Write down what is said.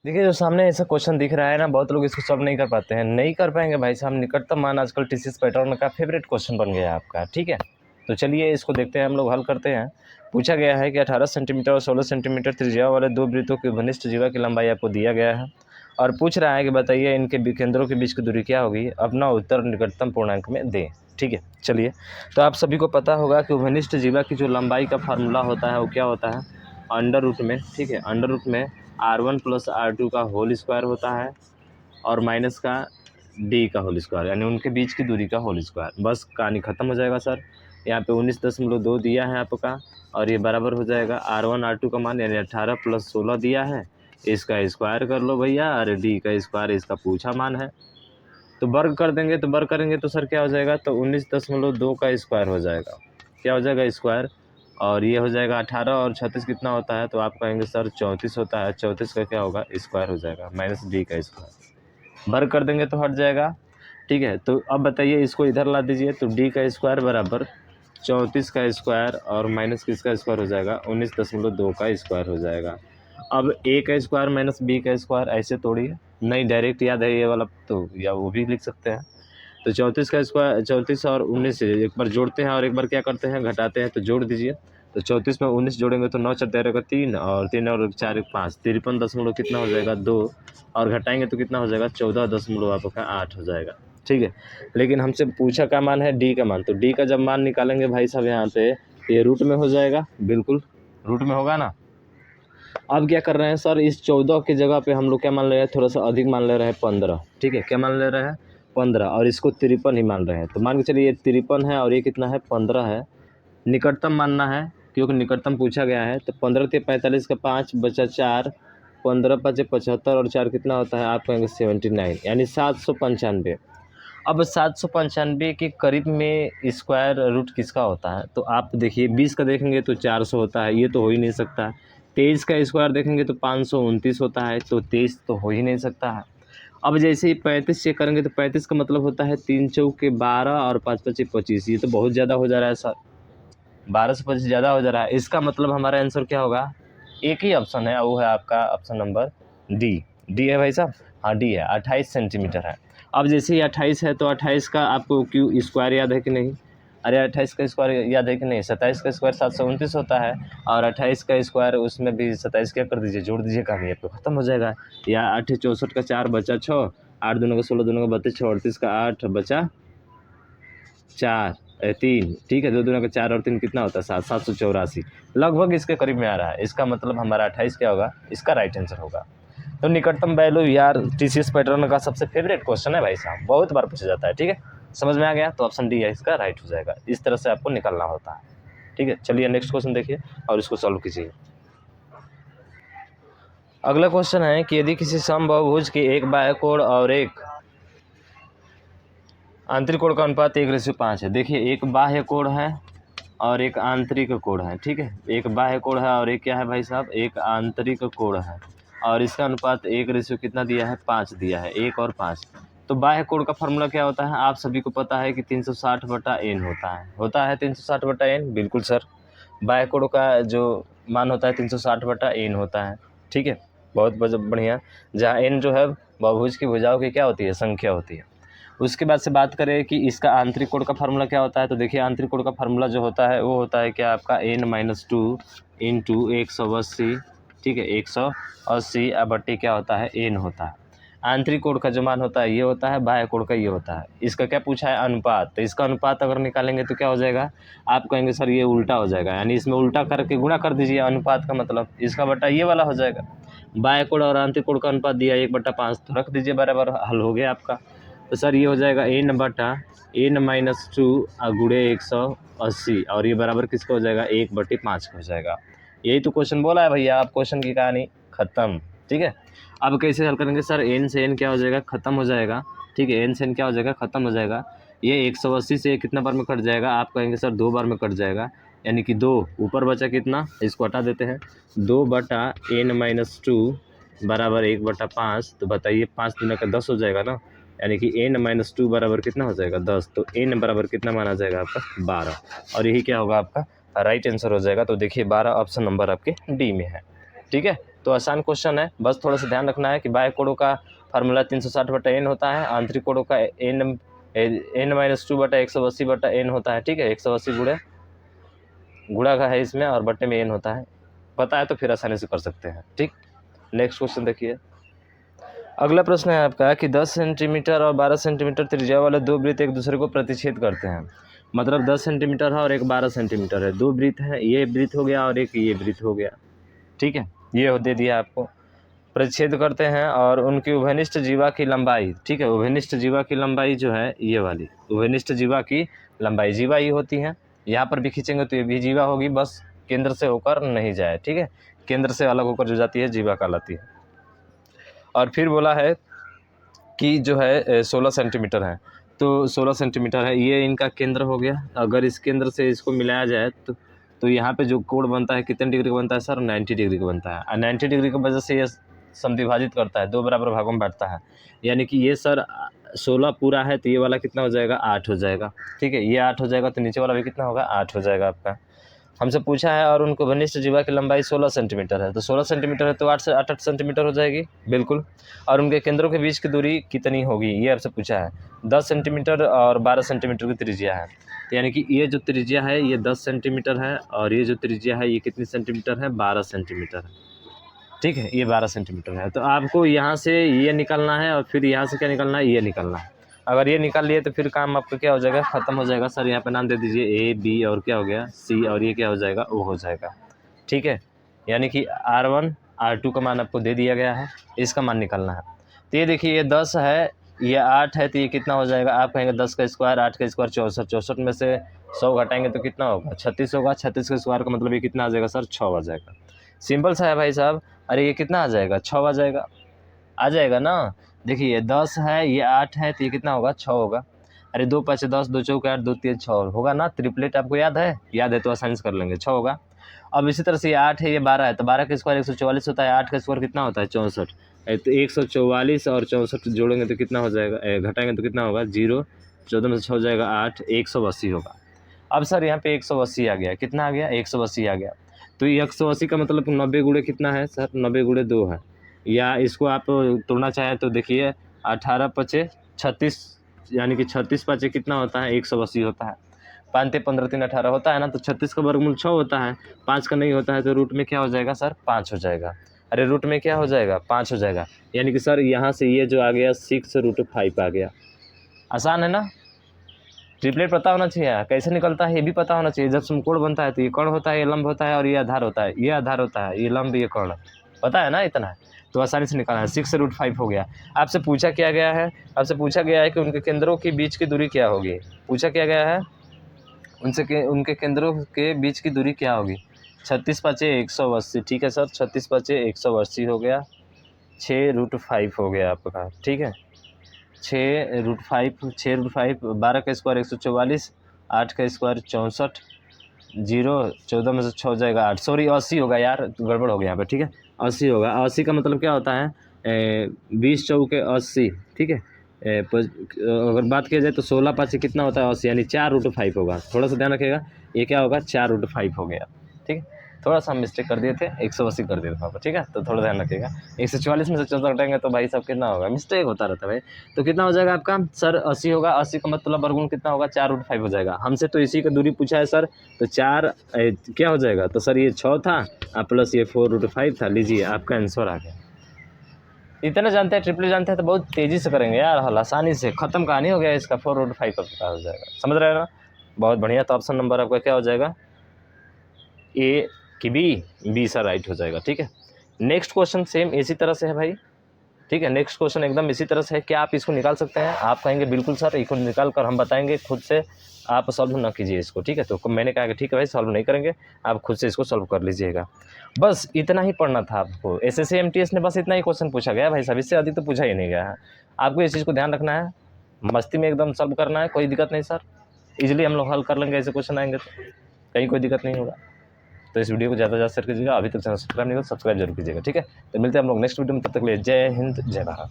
देखिए, जो सामने ऐसा क्वेश्चन दिख रहा है ना, बहुत लोग इसको सॉल्व नहीं कर पाते हैं। नहीं कर पाएँगे भाई साहब, निकटतम मान आजकल टीसीएस पैटर्न का फ़ेवरेट क्वेश्चन बन गया है आपका, ठीक है? तो चलिए इसको देखते हैं, हम लोग हल करते हैं। पूछा गया है कि 18 सेंटीमीटर और 16 सेंटीमीटर त्रिज्या वाले दो वृत्तों की घनिष्ठ जीवा की लंबाई आपको दिया गया है और पूछ रहा है कि बताइए इनके केंद्रों के बीच की दूरी क्या होगी? अपना उत्तर निकटतम पूर्णांक में दें, ठीक है? चलिए, तो आप सभी को पता होगा कि घनिष्ठ जीवा की जो लंबाई का फ़ॉर्मूला होता है वो क्या होता है? अंडर रूट में, ठीक है? अंडर रूट में R1 + R2 का होल स्क्वायर होता है और माइनस का D का होल स्क्वायर, यानी उनके बीच की दूरी का होल स्क्वायर। बस कहानी ख़त्म हो जाएगा सर। यहाँ पे 19.2 दिया है आपका और ये बराबर हो जाएगा R1 R2 का मान, यानी 18 + 16 दिया है, इसका स्क्वायर कर लो भैया, और D का स्क्वायर इसका पूछा मान है। तो वर्ग कर देंगे, तो वर्ग करेंगे तो सर क्या हो जाएगा? तो 19.2 का स्क्वायर हो जाएगा। क्या हो जाएगा? स्क्वायर। और ये हो जाएगा 18 और 36 कितना होता है? तो आप कहेंगे सर 34 होता है। 34 का क्या होगा? स्क्वायर हो जाएगा, माइनस D का स्क्वायर। वर्ग कर देंगे तो हट जाएगा, ठीक है? तो अब बताइए, इसको इधर ला दीजिए, तो D का स्क्वायर बराबर 34 का स्क्वायर और माइनस किसका स्क्वायर हो जाएगा? 19.2 का स्क्वायर हो जाएगा। अब A का स्क्वायर माइनस B का स्क्वायर ऐसे तोड़िए, नहीं डायरेक्ट याद है ये वाला तो, या वो भी लिख सकते हैं। तो 34 का स्क्वायर, 34 और 19 से एक बार जोड़ते हैं और एक बार क्या करते हैं? घटाते हैं। तो जोड़ दीजिए, तो 34 में 19 जोड़ेंगे तो 9 4 रहेगा 3 और 3 और 4 5, 53 दशमलव कितना हो जाएगा? 2, और घटाएंगे तो कितना हो जाएगा? 14 आपका 8 हो जाएगा, ठीक है? लेकिन हमसे पूछा क्या मान है? D का मान। तो D का जब मान निकालेंगे भाई साहब यहाँ पे, ये रूट में हो जाएगा, बिल्कुल रूट में होगा ना। अब क्या कर रहे हैं सर? इस 14 की जगह पे हम लोग क्या मान ले रहे हैं? थोड़ा सा अधिक मान ले रहे हैं, 15, ठीक है? क्या मान ले रहे हैं? 15, और इसको 53 ही मान रहे हैं। तो मान के चलिए ये 53 है और ये कितना है? 15 है। निकटतम मानना है क्योंकि निकटतम पूछा गया है। तो 15 × 45 का 5 बचा 4, 15 × 5 = 75 और 4 कितना होता है? आप कहेंगे 79, यानी 795। अब 795 के करीब में स्क्वायर रूट किसका होता है? तो आप देखिए, 20 का देखेंगे तो 400 होता है, ये तो हो ही नहीं सकता। 23 का स्क्वायर देखेंगे तो 529 होता है, तो 23 तो हो ही नहीं सकता है। अब जैसे ही 35 चेक करेंगे तो 35 का मतलब होता है 3 चौके 12 और 5 पचे 25, ये तो बहुत ज़्यादा हो जा रहा है सर। 12 से 25 ज़्यादा हो जा रहा है। इसका मतलब हमारा आंसर क्या होगा? एक ही ऑप्शन है, वो है आपका ऑप्शन नंबर डी। डी है भाई साहब? हाँ डी है, 28 सेंटीमीटर है। अब जैसे ही 28 है तो 28 का आपको क्यू स्क्वायर याद है कि नहीं? अरे 28 का स्क्वायर याद है कि नहीं? 27 का स्क्वायर 729 होता है और 28 का स्क्वायर उसमें भी 27 क्या कर दीजिए? जोड़ दीजिए, कहानी आपको खत्म हो जाएगा। या 8 64 का 4 बचा 6, 8 दूना का 16, दूना का 32, 6 38 का 8 बचा 4 3, ठीक है? 2 दूना का 4 और 3 कितना होता है? 7, 784, लगभग इसके करीब में आ रहा है। इसका मतलब हमारा 28 क्या होगा? इसका राइट आंसर होगा। तो निकटतम वैल्यू यार टीसीएस पैटर्न का सबसे फेवरेट क्वेश्चन है भाई साहब, बहुत बार पूछा जाता है, ठीक है? समझ में आ गया? तो ऑप्शन डी है इसका राइट हो जाएगा। इस तरह से आपको निकालना होता है, ठीक है? चलिए नेक्स्ट क्वेश्चन देखिए और इसको सॉल्व कीजिए। अगला क्वेश्चन है कि यदि किसी समबाहुभुज के एक बाह्य कोण और एक आंतरिक कोण का अनुपात 1:5 है। देखिए, एक बाह्य कोण है और एक आंतरिक कोण है, ठीक है? एक बाह्य कोण है और एक क्या है भाई साहब? एक आंतरिक कोण है, और इसका अनुपात 1 कितना दिया है? 5 दिया है, 1 और 5। तो बाह्य कोण का फॉर्मूला क्या होता है? आप सभी को पता है कि 360/n होता है 360/n, बिल्कुल सर। बाह्य कोण का जो मान होता है 360/n होता है, ठीक है? बहुत बढ़िया। जहाँ n जो है बहुभुज की भुजाओं की क्या होती है? संख्या होती है। उसके बाद से बात करें कि इसका आंतरिक कोण का फार्मूला क्या होता है, तो देखिए आंतरिक कोण का फार्मूला जो होता है वो होता है क्या आपका? n-2 इंटू 180, ठीक है? 180 बट्टी क्या होता है? n होता है। आंतरिक कोण का जो मान होता है ये होता है, बाह्य कोण का ये होता है। इसका क्या पूछा है? अनुपात। तो इसका अनुपात अगर निकालेंगे तो क्या हो जाएगा? आप कहेंगे सर ये उल्टा हो जाएगा, यानी इसमें उल्टा करके गुणा कर दीजिए अनुपात का मतलब, इसका बट्टा ये वाला हो जाएगा। बाह्य कोण और आंतरिक कोण का अनुपात दिया 1/5, तो रख दीजिए बराबर, हल हो गया आपका। तो सर ये हो जाएगा n/n-2 गुणे 180, और ये बराबर किसका हो जाएगा? 1/5 का हो जाएगा। यही तो क्वेश्चन बोला है भैया, आप क्वेश्चन की कहानी खत्म, ठीक है? अब कैसे हल करेंगे सर? n से n क्या हो जाएगा? खत्म हो जाएगा, ठीक है? n से n क्या हो जाएगा? खत्म हो जाएगा। ये 180 से कितना बार में कट जाएगा? आप कहेंगे सर 2 बार में कट जाएगा, यानी कि 2 ऊपर बचा कितना? इसको हटा देते हैं, 2/n-2 बराबर 1/5। तो बताइए 5 दूना का 10 हो जाएगा ना, यानी कि n-2 बराबर कितना हो जाएगा? 10। तो n बराबर कितना माना जाएगा आपका? 12, और यही क्या होगा? आपका राइट आंसर हो जाएगा। तो देखिए 12 ऑप्शन नंबर आपके डी में है, ठीक है? तो आसान क्वेश्चन है, बस थोड़ा सा ध्यान रखना है कि बाह्य कोणों का फार्मूला 360/n होता है, आंतरिक कोणों का n-2/180/n होता है। ठीक है, 180 गुणा का है इसमें और बट्टे में n होता है। पता है तो फिर आसानी से कर सकते हैं। ठीक, नेक्स्ट क्वेश्चन देखिए। अगला प्रश्न है आपका कि 10 सेंटीमीटर और 12 सेंटीमीटर त्रिज्या वाले दो वृत्त एक दूसरे को प्रतिच्छेद करते हैं। मतलब 10 सेंटीमीटर है और एक 12 सेंटीमीटर है, दो वृत्त हैं, ये वृत्त हो गया और एक ये वृत्त हो गया। ठीक है, ये दे दिया आपको। प्रतिच्छेद करते हैं और उनकी उभयनिष्ठ जीवा की लंबाई, ठीक है, उभयनिष्ठ जीवा की लंबाई जो है ये वाली, उभयनिष्ठ जीवा की लंबाई, जीवा ही होती है। यहाँ पर भी खींचेंगे तो ये भी जीवा होगी, बस केंद्र से होकर नहीं जाए। ठीक है, केंद्र से अलग होकर जो जाती है जीवा कहलाती है। और फिर बोला है कि जो है 16 सेंटीमीटर है, तो 16 सेंटीमीटर है, ये इनका केंद्र हो गया। अगर इस केंद्र से इसको मिलाया जाए तो यहाँ पे जो कोण बनता है कितने डिग्री का बनता है सर? 90 डिग्री का बनता है। और 90 डिग्री की वजह से ये समद्विभाजित करता है, दो बराबर भागों में बांटता है। यानी कि ये सर 16 पूरा है तो ये वाला कितना हो जाएगा? 8 हो जाएगा। ठीक है, ये 8 हो जाएगा तो नीचे वाला भी कितना होगा? 8 हो जाएगा आपका। हमसे पूछा है और उनको घनिष्ठ जीवा की लंबाई 16 सेंटीमीटर है, तो 16 सेंटीमीटर है तो 8 से 8 सेंटीमीटर हो जाएगी, बिल्कुल। और उनके केंद्रों के बीच की दूरी कितनी होगी, ये आपसे पूछा है। 10 सेंटीमीटर और 12 सेंटीमीटर की त्रिज्या है, यानी कि ये जो त्रिज्या है ये 10 सेंटीमीटर है और ये जो त्रिज्या है ये कितनी सेंटीमीटर है? 12 सेंटीमीटर है। ठीक है, ये 12 सेंटीमीटर है। तो आपको यहाँ से ये निकालना है और फिर यहाँ से क्या निकालना है? ये निकालना है। अगर ये निकाल लिए तो फिर काम आपका क्या हो जाएगा? ख़त्म हो जाएगा। सर यहाँ पे नाम दे दीजिए A, B और क्या हो गया? C, और ये क्या हो जाएगा? O हो जाएगा। ठीक है, यानी कि R1 R2 का मान आपको दे दिया गया है, इसका मान निकालना है। तो ये देखिए, ये 10 है, ये 8 है, तो ये कितना हो जाएगा? आप कहेंगे 10 का स्क्वायर, 8 का स्क्वायर 64, 64 में से 100 घटाएंगे तो कितना होगा? 36 होगा। 36 का स्क्वायर का मतलब ये कितना आ जाएगा सर? 6 आ जाएगा। सिंपल सा है भाई साहब। अरे ये कितना आ जाएगा? 6 आ जाएगा, आ जाएगा ना। देखिए 10 है, ये 8 है, तो ये कितना होगा? 6 होगा। अरे 2 5 10, 2 चौके 8, 2 3 6 होगा ना। ट्रिपलेट आपको याद है? याद है तो आसानी से कर लेंगे, 6 होगा। अब इसी तरह से ये 8 है, ये 12 है, तो 12 का स्क्वायर 144 होता है, 8 का स्क्वायर कितना होता है? 64। तो 144 और 64 जोड़ेंगे तो कितना हो जाएगा? घटाएंगे तो कितना होगा? 0, 14 में से 6 हो जाएगा 8, 180 होगा। अब सर यहाँ पे 180 आ गया, कितना आ गया? 180 आ गया। तो ये 180 का मतलब 90 गुणे कितना है सर? 90 गुणे 2 है। या इसको आप तोड़ना चाहें तो देखिए 18 पचे 36, यानी कि 36 पाँचे कितना होता है? 180 होता है। 5 15 3 18 होता है ना, तो 36 का वर्गमूल 6 होता है, 5 का नहीं होता है, तो रूट में क्या हो जाएगा सर? 5 हो जाएगा। अरे रूट में क्या हो जाएगा? 5 हो जाएगा। यानी कि सर यहाँ से ये जो आ गया 6√5 आ गया। आसान है ना। ट्रिपलेट पता होना चाहिए, कैसे निकलता है ये भी पता होना चाहिए। जब समकोण बनता है तो ये कर्ण होता है, ये लंब होता है और ये आधार होता है, ये आधार होता है, ये लंब, ये कर्ण, पता है ना इतना है, तो आसानी से निकालना है। 6√5 हो गया। आपसे पूछा क्या गया है? आपसे पूछा गया है कि उनके केंद्रों के बीच की दूरी क्या होगी। पूछा क्या गया है? उनके केंद्रों के बीच की दूरी क्या होगी? 36 5 180। ठीक है सर, 36 5 180 हो गया, 6√5 हो गया आपका। ठीक है, 6√5, 12 का स्क्वायर 144, 8 का स्क्वायर 64, 0, 14 में से 6 हो जाएगा 8, सॉरी 80 होगा यार, गड़बड़ हो गया यहाँ पे। ठीक है, 80 होगा। 80 का मतलब क्या होता है? 20 चौके 80। ठीक है, अगर बात किया जाए तो 16 5 कितना होता है? 80, यानी 4√5 होगा। थोड़ा सा ध्यान रखिएगा, ये क्या होगा? 4√5 हो गया। ठीक है, थोड़ा सा हम मिस्टेक कर दिए थे, 180 कर दिया था। ठीक है, तो थोड़ा ध्यान रखिएगा। 144 में से 14 घटाएंगे तो भाई साहब कितना होगा? मिस्टेक होता रहता है भाई। तो कितना हो जाएगा आपका सर? 80 होगा। 80 का मतलब वर्गमूल कितना होगा? 4√5 हो जाएगा। हमसे तो इसी का दूरी पूछा है सर, तो 4 क्या हो जाएगा? तो सर ये 6 था प्लस ये 4√5 था। लीजिए आपका आंसर आ गया। इतना जानते हैं, ट्रिपल जानते हैं तो बहुत तेज़ी से करेंगे यार, हल आसानी से खत्म कहानी हो गया इसका। 4√5 का पता हो जाएगा, समझ रहे हैं ना? बहुत बढ़िया। तो ऑप्शन नंबर आपका क्या हो जाएगा? ए कि बी सर राइट हो जाएगा। ठीक है, नेक्स्ट क्वेश्चन सेम इसी तरह से है भाई। ठीक है, नेक्स्ट क्वेश्चन एकदम इसी तरह से है। क्या आप इसको निकाल सकते हैं? आप कहेंगे बिल्कुल सर, इसको निकाल कर हम बताएंगे, खुद से आप सॉल्व ना कीजिए इसको। ठीक है, तो मैंने कहा कि ठीक है भाई, सॉल्व नहीं करेंगे, आप खुद से इसको सॉल्व कर लीजिएगा। बस इतना ही पढ़ना था आपको। SSC MTS ने बस इतना ही क्वेश्चन पूछा गया भाई साहब, इससे अधिक तो पूछा ही नहीं गया है। आपको इस चीज़ को ध्यान रखना है, मस्ती में एकदम सॉल्व करना है, कोई दिक्कत नहीं सर, इजीली हम लोग हल कर लेंगे। ऐसे क्वेश्चन आएंगे तो कहीं कोई दिक्कत नहीं होगा। तो इस वीडियो को ज़्यादा से ज़्यादा शेयर कीजिएगा। अभी तक चैनल सब्सक्राइब नहीं करो, सब्सक्राइब जरूर कीजिएगा। ठीक है, तो मिलते हैं हम लोग नेक्स्ट वीडियो में, तब तक के लिए जय हिंद, जय भारत।